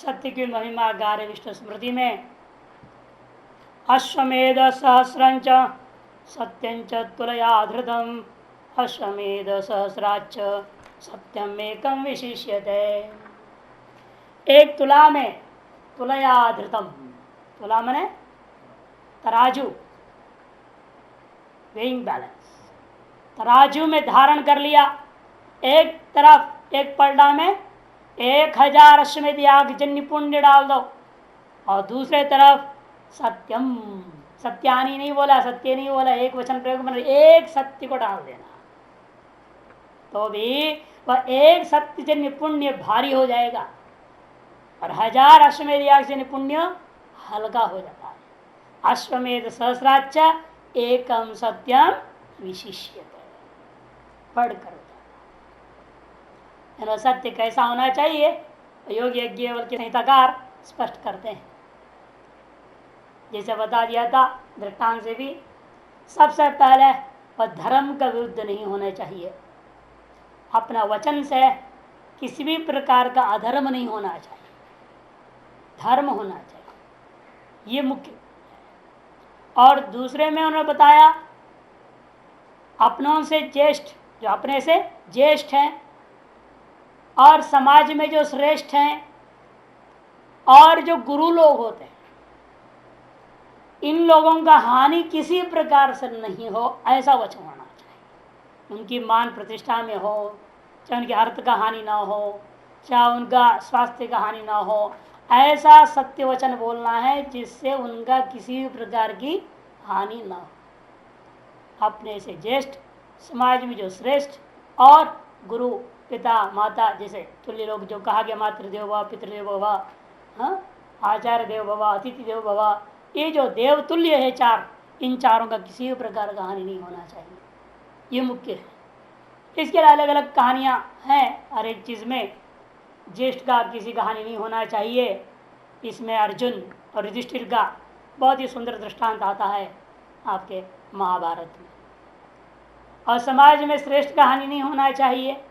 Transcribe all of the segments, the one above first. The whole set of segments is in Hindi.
सत्य की महिमा गा रहे विष्णु स्मृति में। अश्वमेध सहस्रंच सत्यंच तुलया धृतम अश्वमेध सहस्राच सत्यम एकम विशिष्यते। एक तुला में तुलया धृतम, तुला मने तराजू, वेइंग बैलेंस, तराजू में धारण कर लिया। एक तरफ एक पलड़ा में 1000 अश्वमेध याग जन्य पुण्य डाल दो और दूसरे तरफ सत्यम, सत्यानी नहीं बोला, सत्य नहीं बोला, एक वचन प्रयोग में एक सत्य को डाल देना, तो भी वह एक सत्य जन्य पुण्य भारी हो जाएगा और 1000 अश्वमेध याग जन्य पुण्य हल्का हो जाता है। अश्वमेध सहस्राच एकम सत्यम विशिष्यते, पढ़कर सत्य कैसा होना चाहिए योग यज्ञवल के संहिताकार स्पष्ट करते हैं। जैसे बता दिया था दृष्टांत से भी, सबसे पहले वह धर्म का विरुद्ध नहीं होना चाहिए, अपना वचन से किसी भी प्रकार का अधर्म नहीं होना चाहिए, धर्म होना चाहिए, ये मुख्य। और दूसरे में उन्होंने बताया अपनों से ज्येष्ठ, जो अपने से ज्येष्ठ हैं और समाज में जो श्रेष्ठ हैं और जो गुरु लोग होते हैं, इन लोगों का हानि किसी प्रकार से नहीं हो, ऐसा वचन होना चाहिए। उनकी मान प्रतिष्ठा में हो, चाहे उनके अर्थ का हानि ना हो, चाहे उनका स्वास्थ्य का हानि ना हो, ऐसा सत्य वचन बोलना है जिससे उनका किसी भी प्रकार की हानि ना हो। अपने से ज्येष्ठ, समाज में जो श्रेष्ठ और गुरु पिता माता जैसे तुल्य लोग, जो कहा गया मातृदेव भव, पितृदेव भव, आचार्य देव भव, अतिथि देव भव, ये जो देव तुल्य है चार, इन चारों का किसी भी प्रकार का हानि नहीं होना चाहिए, ये मुख्य है। इसके अलग अलग कहानियां हैं, हर एक चीज में ज्येष्ठ का किसी का हानि नहीं होना चाहिए। इसमें अर्जुन और युधिष्ठिर का बहुत ही सुंदर दृष्टांत आता है आपके महाभारत में। और समाज में श्रेष्ठ का हानि नहीं होना चाहिए,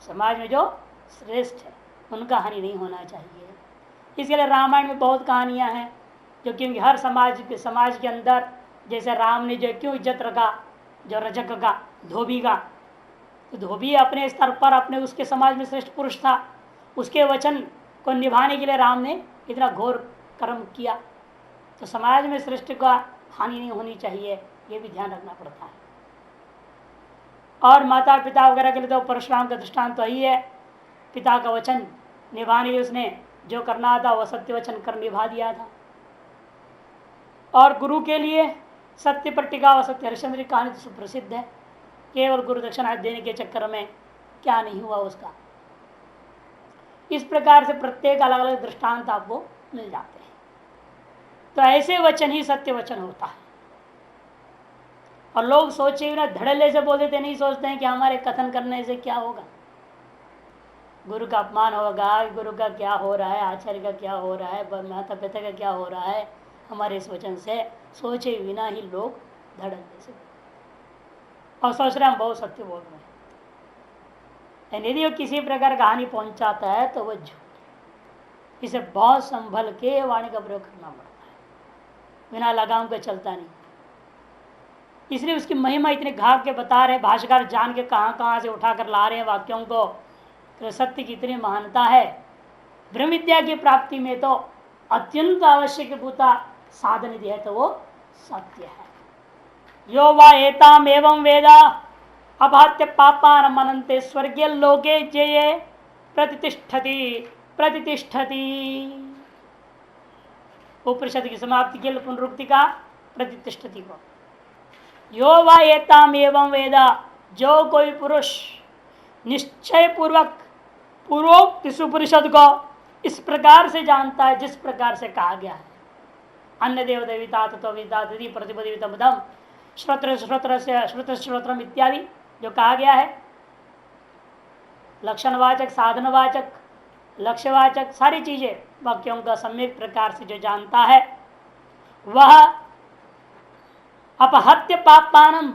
समाज में जो श्रेष्ठ है उनका हानि नहीं होना चाहिए। इसके लिए रामायण में बहुत कहानियां हैं, जो क्योंकि हर समाज के अंदर, जैसे राम ने जो क्यों इज्जत रखा, जो रजक का, धोबी का, तो धोबी अपने स्तर पर अपने उसके समाज में श्रेष्ठ पुरुष था, उसके वचन को निभाने के लिए राम ने इतना घोर कर्म किया। तो समाज में श्रेष्ठ का हानि नहीं होनी चाहिए, ये भी ध्यान रखना पड़ता है। और माता पिता वगैरह के लिए तो परशुराम का दृष्टांत तो ही है, पिता का वचन निभाने उसने जो करना था वह सत्य वचन कर निभा दिया था। और गुरु के लिए सत्य पर टिका हुआ सत्य हरिश्चंद्र की कहानी तो सुप्रसिद्ध है, केवल गुरु दक्षिणा देने के चक्कर में क्या नहीं हुआ उसका। इस प्रकार से प्रत्येक अलग अलग दृष्टांत आपको मिल जाते हैं। तो ऐसे वचन ही सत्य वचन होता है। और लोग सोचे ना धड़ल्ले से बोल देते, नहीं सोचते हैं कि हमारे कथन करने से क्या होगा, गुरु का अपमान होगा, गुरु का क्या हो रहा है, आचार्य का क्या हो रहा है, माता पिता का क्या हो रहा है, हमारे इस वचन से सोचे बिना ही लोग धड़ल्ले से और सोच रहे हम बहुत सत्य बोल रहे हैं। यदि वो किसी प्रकार का हानि पहुंचाता है तो वह झूठ। इसे बहुत संभल के वाणी का प्रयोग करना पड़ता है, बिना लगाम के चलता नहीं। इसलिए उसकी महिमा इतने घाव के बता रहे, भाष्यकार जान के कहाँ कहाँ से उठाकर ला रहे हैं वाक्यों को। तो सत्य की इतनी महानता है। ब्रह्म विद्या की प्राप्ति में तो अत्यंत आवश्यक भूता साधन यदि है तो वो सत्य है। यो वा एताम एवं वेदा अभात्य पापान मनन्ते स्वर्गीय लोके जये प्रतिष्ठति प्रतिष्ठति। उपनिषद की समाप्ति के लिए पुनरुक्ति का प्रतिष्ठति को, यो वा एताम एवं वेदा, जो कोई पुरुष निश्चय पूर्वक पूर्वोक्त इस उपनिषद को इस प्रकार से जानता है जिस प्रकार से कहा गया है, अन्य देवदेविता तत्विता दधि प्रतिपदितम श्रोत्र श्रोत्र से श्रुत श्रोत्रम इत्यादि जो कहा गया है, लक्षणवाचक साधनवाचक लक्ष्यवाचक सारी चीजें वाक्यों का सम्यक प्रकार से जो जानता है, वह अपहत्य पापानम,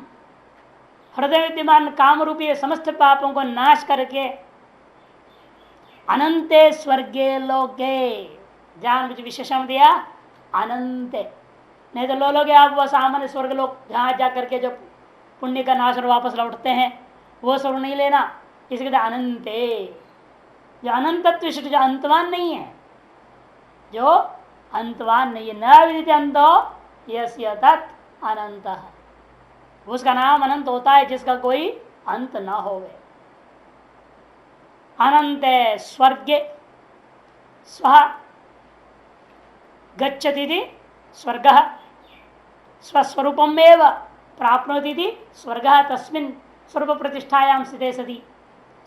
हृदय विद्यमान काम रूपी समस्त पापों को नाश करके अनंते स्वर्गे लोके, जान मुझे विशेषण दिया अनंते, नहीं तो लोगे आप वह सामान्य स्वर्ग लोग जहाँ जा करके जो पुण्य का नाश और वापस लौटते हैं वो स्वर्ग नहीं लेना। इसके लिए अनंते, जो अनंतत्व विशिष्ट, जो अंतवान नहीं है, जो अंतवान नहीं है, न विदित अंतो यस्य तत् अनंत, उसका नाम अनंत होता है जिसका कोई अंत न होवे। अनंते स्वर्गे स्व गच्छति स्वर्गः स्वस्वरूपमेव प्राप्नोति स्वर्गः तस्मिन् स्वरूप प्रतिष्ठायां स्थिते सति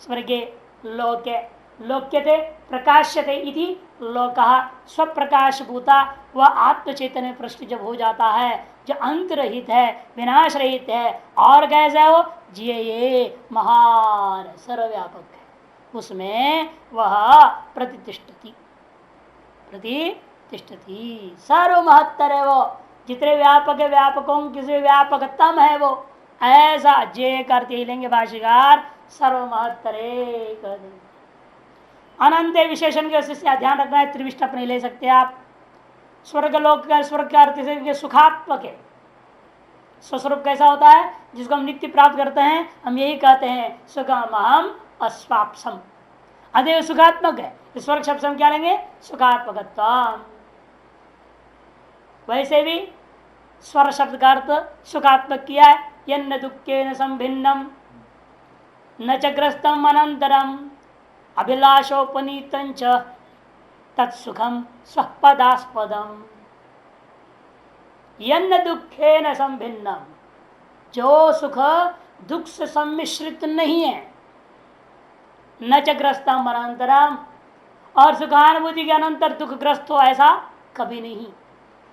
स्वर्गे लोके लोक्यते प्रकाश्यते इति लोकः स्वप्रकाशभूता वह आत्मचैतन्य पृष्ठ जब हो जाता है, जो अंत रहित है, विनाश रहित है, और कैसे है वो ये महान सर्वव्यापक है, उसमें वह प्रतिष्ठति सर्व महत्तर है वो, जितने व्यापक है व्यापकों किसी व्यापकतम है वो, ऐसा जे करते लेंगे भाष्यकार सर्व महत्तरे कर देंगे। अनंत विशेषण के वजह ध्यान रखना है, त्रिविष्ट अपने ले सकते हैं आप। स्वर्ग लोक का स्वर्ग का अर्थ से सुखात्मक है, स्वस्वरूप कैसा होता है जिसको हम नित्य प्राप्त करते हैं, हम यही कहते हैं सुखमहम अस्वाप्सम, अतः सुखात्मक है। स्वर्ग शब्द हम क्या लेंगे सुखात्मकत्व। वैसे भी स्वर शब्द का अर्थ सुखात्मक किया है, यन्न दुखे न संभिन्नम न च ग्रस्तम अनंतरम अभिलाषोपनीतं च तत्सुखम स्वपदास्पदम। यन्न दुखे न संभिन्नम, जो सुख दुख से सम्मिश्रित नहीं है, न च ग्रस्तम अनंतरम, और सुखानुभूति के अनंतर दुखग्रस्त हो ऐसा कभी नहीं।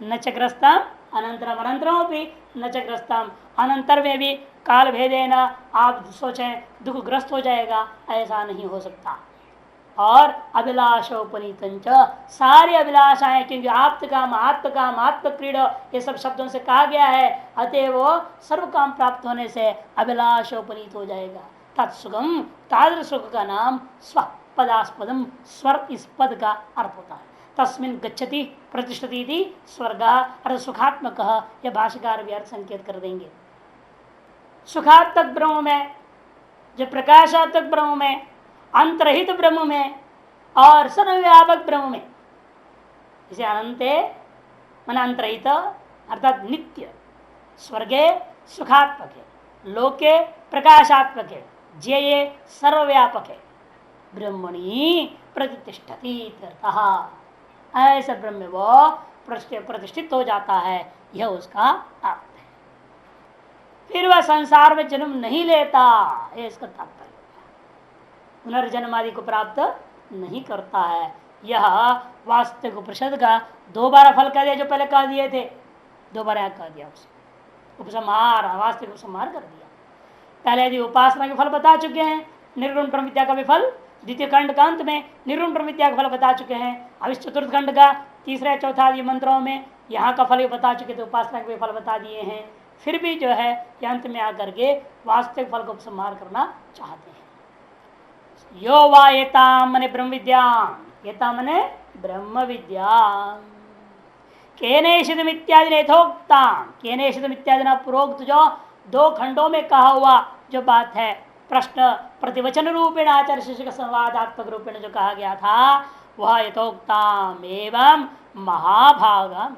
न च ग्रस्तम अनंतरम, अनंतरों भी न च ग्रस्तम, अनंतर में भी काल भेदे न आप सोचें दुखग्रस्त हो जाएगा, ऐसा नहीं हो सकता। और अभिलाषोपनीतं च, सारी अभिलाषाएं, क्योंकि आप्तकाम आत्मकाम आत्मक्रीड ये सब शब्दों से कहा गया है, अतः वो सर्व काम प्राप्त होने से अभिलाषोपनीत हो जाएगा। तत्सुखम, तादृश सुख का नाम स्वपदास्पदम, स्वर इस पद का अर्थ होता है। तस्मिन् गच्छति प्रतिष्ठति स्वर्ग अर्थ सुखात्मक, यह भाष्यकार भी अर्थ संकेत कर देंगे। सुखात्मक ब्रह्म में, जो प्रकाशात्मक ब्रह्म में, अंतरहित ब्रह्म में और सर्वव्यापक ब्रह्म में, इसे अनंते मन अंतरहित अर्थात नित्य, स्वर्गे सुखात्मक है, लोके प्रकाशात्मक है, जे सर्वव्यापक है, ब्रह्मणि प्रतिष्ठति, ऐसा ब्रह्म वो प्रतिष्ठित हो जाता है, यह उसका अर्थ है। फिर वह संसार में जन्म नहीं लेता, यह इसका तात्पर्य, पुनर्जन्म आदि को प्राप्त नहीं करता है। यह वास्तविक उपनिषद का दोबारा फल कह दिया, जो पहले कह दिए थे, दोबारा कह दिया उसे उपसंहार, वास्तविक उपसंहार कर दिया। पहले यदि उपासना के फल बता चुके हैं, निर्गुण ब्रह्म विद्या का भी फल द्वितीय खंड का अंत में निर्गुण ब्रह्म विद्या का फल बता चुके हैं। अब इस चतुर्थ खंड का तीसरे चौथा आदि मंत्रों में यहाँ का फल बता चुके थे, उपासना के फल बता दिए हैं। फिर भी जो है अंत में आकर के वास्तविक फल को उपसंहार करना चाहते हैं। यो वा एताम मने ब्रह्म विद्या, एताम मने ब्रह्म विद्या, केनेशितम इत्यादि यथोक्ता, केनेशितम इत्यादि न प्रोक्त, जो दो खंडों में कहा हुआ जो बात है, प्रश्न प्रतिवचन रूपेण आचार्य शिष्य का संवादात्मक रूपेण जो कहा गया था, वह यथोक्ताम एवं महाभागम,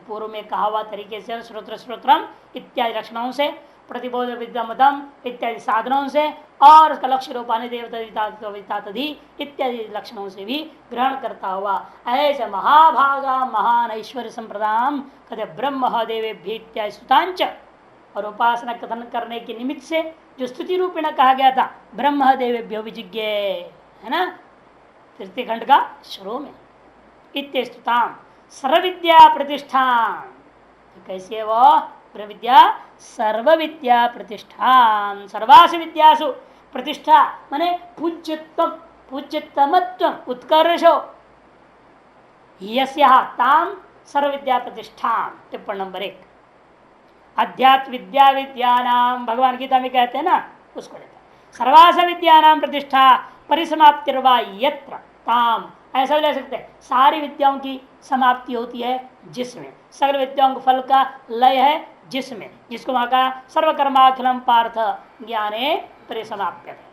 पूर्व में कहा हुआ तरीके से श्रोत्र श्रोत्रम इत्यादि लक्षणों से, प्रतिबोध विद्यमदम इत्यादि साधनों से, और उसका लक्ष्य रूपानी देवता तदि इत्यादि लक्षणों से भी ग्रहण करता हुआ ऐसे महाभागा महान ऐश्वर्य संप्रदान कदे ब्रह्म देवेभ्य इत्यादि स्तुतांच, और उपासना कथन करने के निमित्त से जो स्तुति रूपेण कहा गया था ब्रह्म देवेभ्यो विजिज्ञ, है ना, तृतीय खंड का शुरू में इत्य स्तुताम सर्वविद्या प्रतिष्ठान, तो कैसे वो ब्रह्म विद्या सर्व विद्या प्रतिष्ठान, सर्वासु विद्यासु प्रतिष्ठा माने पूज्यत्व, पूज्यतमत्व उत्कर्षो, यस्याः ताम सर्व विद्या प्रतिष्ठान। टिप्पणी नंबर 1, अध्यात्म विद्या विद्यानाम, भगवान गीता में कहते हैं ना, उसको लेकर सर्वास विद्यानाम प्रतिष्ठा, परिसमाप्तिर्वा यत्र ताम, ऐसा भी ले सकते हैं सारी विद्याओं की समाप्ति होती है जिसमें, सगल विद्याओं के फल का लय है जिसमें, जिसको वहां का सर्वकर्माखिलम पार्थ ज्ञाने परिसमाप्य है।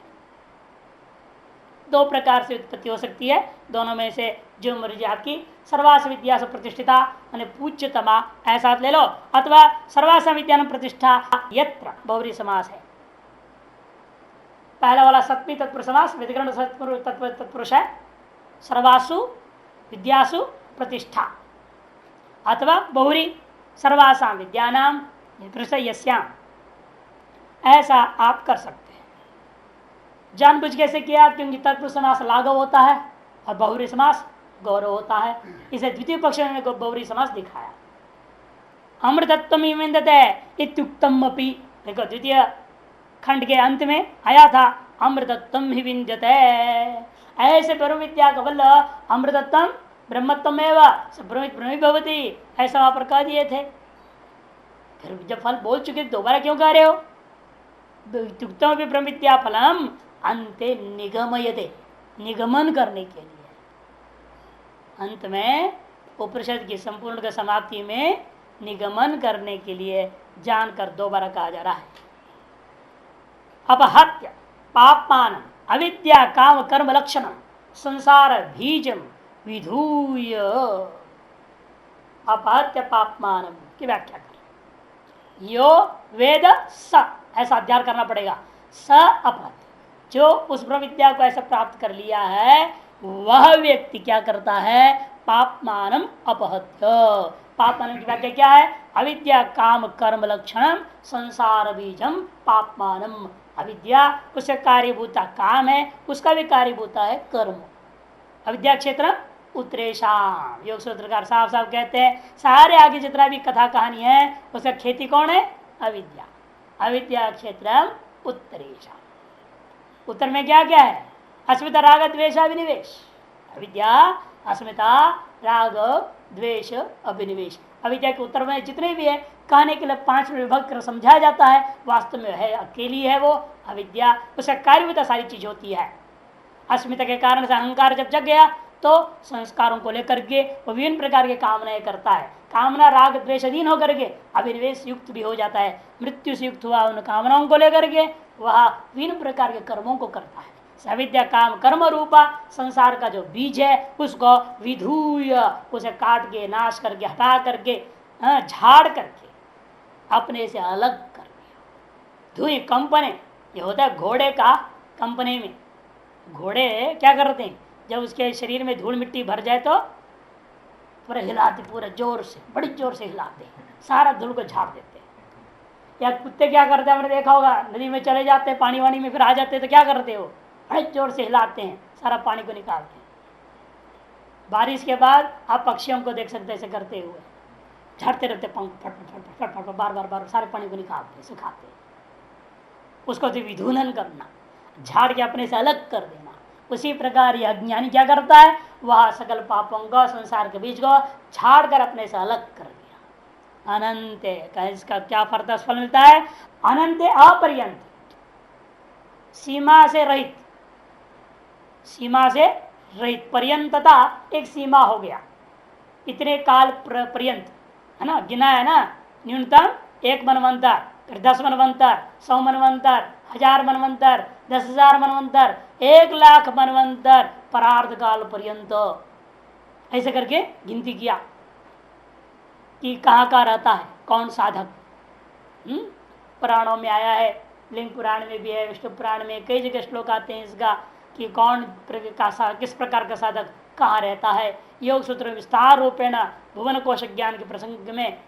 दो प्रकार से उत्पत्ति हो सकती है, दोनों में से जो मर्जी आपकी, सर्वास विद्या से प्रतिष्ठिता यानी पूज्यतमा ऐसा ले लो, अथवा सर्वास विद्या प्रतिष्ठा यत्र बहुरी समास है। पहला वाला सप्तमी तत्पुरुष समास व्यधिकरण तत्पुरुष है, सर्वासु विद्यासु प्रतिष्ठा, अथवा बहुरी सर्वासाम विद्यानाम यस्याम, ऐसा आप कर सकते हैं। जानबूझ कैसे किया, क्योंकि तत्पुरुष समास लाघव होता है और बहुरी समास गौरव होता है, इसे द्वितीय पक्ष में बहुरी समास दिखाया। अमृतत्व इत्युक्तम अपि, देखो द्वितीय खंड के अंत में आया था अमृतत्व ही विंदते, ऐसे ब्रह्म विद्या का बल अमृतत्व ब्रह्मत्व एवं भवती, ऐसा वहां पर कह दिए थे। फिर जब फल बोल चुके दोबारा क्यों कह रहे हो? इत्युक्तम अपि ब्रह्म विद्या फलम अंते निगमयते, निगमन करने के लिए, अंत में उपनिषद की संपूर्ण समाप्ति में निगमन करने के लिए जानकर दोबारा कहा जा रहा है। अपहत्य पापमान अविद्या काम कर्म लक्षणम संसार बीजम विधूय, अपहत्य पापमान की व्याख्या कर, यो वेद स, ऐसा अध्ययन करना पड़ेगा, स अपहत्य, जो उस ब्रह्म विद्या को ऐसा प्राप्त कर लिया है वह व्यक्ति क्या करता है, पापमानम अपहत्य। पापमानम की व्याख्या क्या है, अविद्या काम कर्म लक्षणम संसार बीजम पापमानम, अविद्या उसका कार्यभूता काम है, उसका भी कार्यभूता है कर्म। अविद्या क्षेत्र उत्तरेशम, योग सूत्रकार साफ साफ कहते हैं सारे आगे जितना भी कथा कहानी है उसका खेती कौन है, अविद्या। अविद्या क्षेत्र उत्तरेशम, उत्तर में क्या क्या है, अस्मिता राग द्वेष अभिनिवेश, अविद्या अस्मिता राग द्वेष अभिनिवेश। अविद्या के उत्तर में जितने भी है कहने के लिए 5 में विभक्त कर समझाया जाता है, वास्तव में है अकेली है वो अविद्या, उसका कार्यभूता सारी चीज होती है। अस्मिता के कारण से अहंकार जब जग गया तो संस्कारों को लेकर के वो विभिन्न प्रकार के कामनाएं करता है, कामना राग द्वेष अधीन होकर के अभिनिवेश युक्त भी हो जाता है, मृत्यु से युक्त हुआ उन कामनाओं को लेकर के वह विभिन्न प्रकार के कर्मों को करता है। अविद्या काम कर्म रूपा संसार का जो बीज है उसको विधूय, उसे काट के नाश करके हटा करके झाड़ करके अपने से अलग कर दिया। धुई कंपने, ये होता है घोड़े का कंपने में, घोड़े क्या करते हैं जब उसके शरीर में धूल मिट्टी भर जाए तो पूरा हिलाते, पूरा जोर से बड़ी जोर से हिलाते हैं, सारा धूल को झाड़ देते हैं। या कुत्ते क्या करते हैं, हमने देखा होगा, नदी में चले जाते हैं पानी वानी में फिर आ जाते हैं तो क्या करते हो, बड़े जोर से हिलाते हैं, सारा पानी को निकालते हैं। बारिश के बाद आप पक्षियों को देख सकते हैं ऐसे करते हुए, झाड़ते रहते पंख फट फट फट फट बार बार बार सारे पानी को निकालते हैं, सुखाते हैं। उसको तो विधूलन करना, झाड़ के अपने से अलग कर देना। उसी प्रकार यह अज्ञानी क्या करता है, वह सकल पापों को संसार के बीच को झाड़ कर अपने से अलग कर दिया। अनंत इसका क्या फल मिलता है, अनंत अपर्यंत, सीमा से रहित, सीमा से रहित, पर्यंतता एक सीमा हो गया, इतने काल पर्यंत है ना, गिना है ना, न्यूनतम 1 मनवंतर, फिर 10 मनवंतर, 100 मनवंतर, 1000 मनवंतर, 10,000 मनवंतर, 1,00,000 मनवंतर, परार्ध काल पर्यंत, ऐसे करके गिनती किया कि कहाँ कहाँ रहता है कौन साधक। पुराणों में आया है, लिंग पुराण में भी है, विष्णु पुराण में कई जगह श्लोक आते हैं इसका कि कौन किस प्रकार का साधक कहाँ रहता है। योग सूत्र में विस्तार रूपेण भुवन कोश ज्ञान के प्रसंग में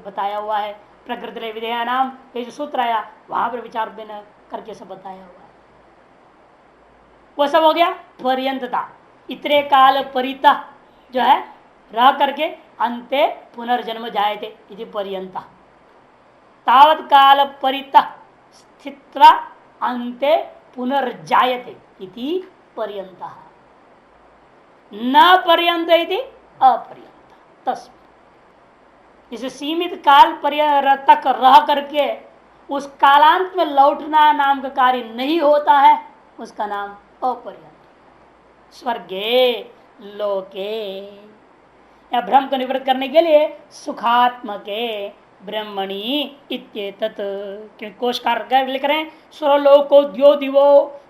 बताया हुआ है। प्रकृति विधेय नाम ये जो सूत्र आया वहां पर विचार बिना करके सब बताया हुआ है। वो सब हो गया पर्यंतता, इतने काल परिता जो है रह करके अंते पुनर्जन्म जायते इति पर्यंता, तावत काल परिता स्थित्वा अंते पुनर्जायते इति पर्यंता, न पर्यंत इति अपर्यंत। तस्मिन् इसे सीमित काल तक रह करके उस कालांत में लौटना नाम का कार्य नहीं होता है, उसका नाम अपर्यंत। स्वर्गे लोके। या भ्रम को निवृत्त करने के लिए सुखात्मके ब्रह्मणि इत्येतत्, क्योंकि कोशकार लिख रहे हैं स्वलोको द्यो दिवो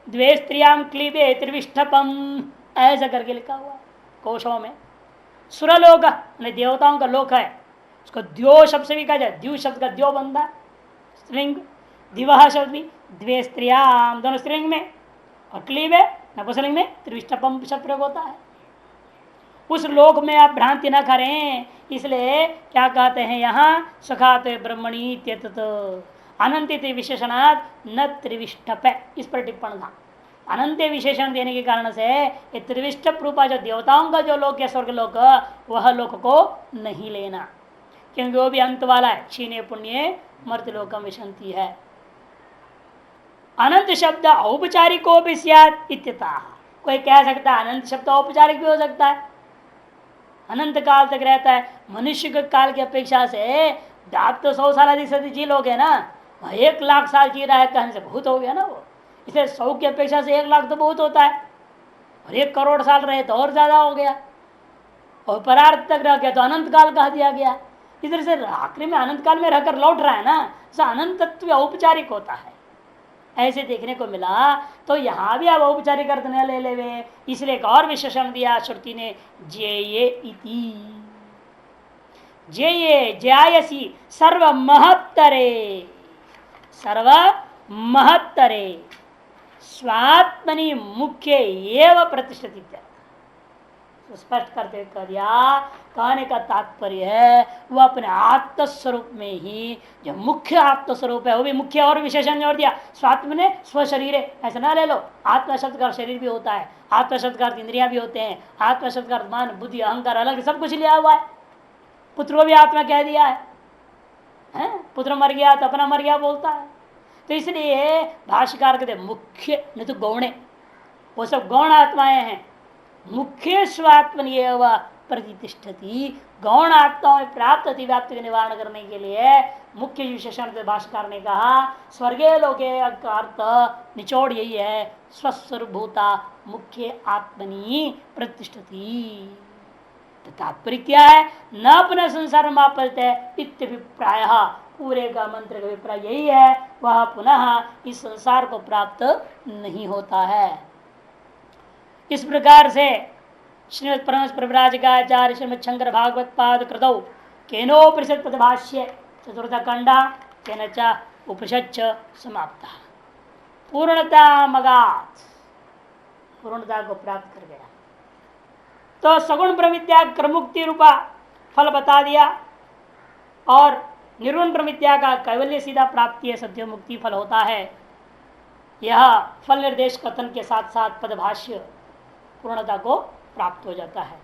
द्वे स्त्रियां क्लीबे त्रिविष्ठपम, ऐसा करके लिखा हुआ है कोशों में। सुरलोक देवताओं का लोक है, उसको द्यो शब्द से भी कहा जाए, द्यू शब्द का द्यो बनता है स्त्रीलिंग, दिवह शब्द भी द्वे स्त्रियां दोनों स्त्रीलिंग में, और क्लीबे नपुंसकलिंग में त्रिविष्ठपम शब्द प्रयोग होता है। उस लोक में आप भ्रांति न करें, इसलिए क्या कहते हैं यहाँ सखाते ब्रह्मणी त्यत अनंत विशेषणात् न त्रिविष्टप, इस पर टिप्पण था। अनंत विशेषण देने के कारण से ये त्रिविष्टप रूपा जो देवताओं का जो लोक है स्वर्ग लोक, वह लोक को नहीं लेना, क्योंकि वो भी अंत वाला है, क्षीणे पुण्य मर्त्यलोकम विशंति है। अनंत शब्द औपचारिको भी स्यात् इत्यतः, कोई कह सकता है अनंत शब्द औपचारिक भी हो सकता है, अनंत काल तक रहता है। मनुष्य के काल की अपेक्षा से आप तो 100 साल अधिक सदी जी लोगे ना, 1,00,000 साल जी रहा है कहने से बहुत हो गया ना वो, इसलिए 100 की अपेक्षा से 1,00,000 तो बहुत होता है, और 1 करोड़ साल रहे तो और ज्यादा हो गया, और परार्थ तक रह गया तो अनंत काल कह दिया गया। इस तरह से आखिरी में अनंत काल में रहकर लौट रहा है ना, तो अनंत तत्व औपचारिक होता है, ऐसे देखने को मिला। तो यहां भी आप औपचारिक अर्थ न ले लेवे, इसलिए एक और विशेषण दिया श्रुति ने, जेये इति, जेये जयायसी सर्व महत्तरे, सर्व महत्तरे स्वात्मनि मुख्य एवं प्रतिष्ठित। स्पष्ट करते कर दिया, कहने का तात्पर्य है वह अपने आत्मस्वरूप में ही जो मुख्य आत्मस्वरूप है, वो भी मुख्य और विशेषण जोड़ दिया, स्वात्म ने स्वशरीर, ऐसा ना ले लो, आत्मा शब्द का शरीर भी होता है, आत्मा शब्द का इंद्रियां भी होते हैं, आत्मा शब्द का मन बुद्धि अहंकार अलग सब कुछ लिया हुआ है। पुत्र को भी आत्मा कह दिया है? पुत्र मर गया तो अपना मर गया बोलता है, तो इसलिए भाष्यकार कहते मुख्य नहीं तो गौणे, वो सब गौण आत्माएं हैं। मुख्य स्वात्मनि एवं प्रतिष्ठति, गौण आत्माओं में प्राप्त अतिव्याप्ति का निवारण करने के लिए मुख्य विशेषण से भाष्यकार ने कहा स्वर्गे लोके का अर्थ निचोड़ यही है, स्वस्वरूभूता मुख्य आत्मनि प्रतिष्ठति। तो तात्पर्य क्या है, न पुनः संसार मापलते इत्यभिप्राय, पूरे का मंत्र का अभिप्राय यही है, वह पुनः इस संसार को प्राप्त नहीं होता है। इस प्रकार से श्रीमद परमहंस परिव्राजकाचार्य श्रीमद शंकर भागवत पाद कृतौ केनोपनिषद पदभाष्य चतुर्थ खंडा तेन च उपनिषद समाप्ता, पूर्णता मगात, पूर्णता को प्राप्त कर गया। तो सगुण प्रविद्या क्रमुक्ति रूपा फल बता दिया, और निर्गुण प्रविद्या का कैवल्य सीधा प्राप्ति है, सत्य मुक्ति फल होता है। यह फल निर्देश कथन के साथ साथ पदभाष्य पूर्णता को प्राप्त हो जाता है।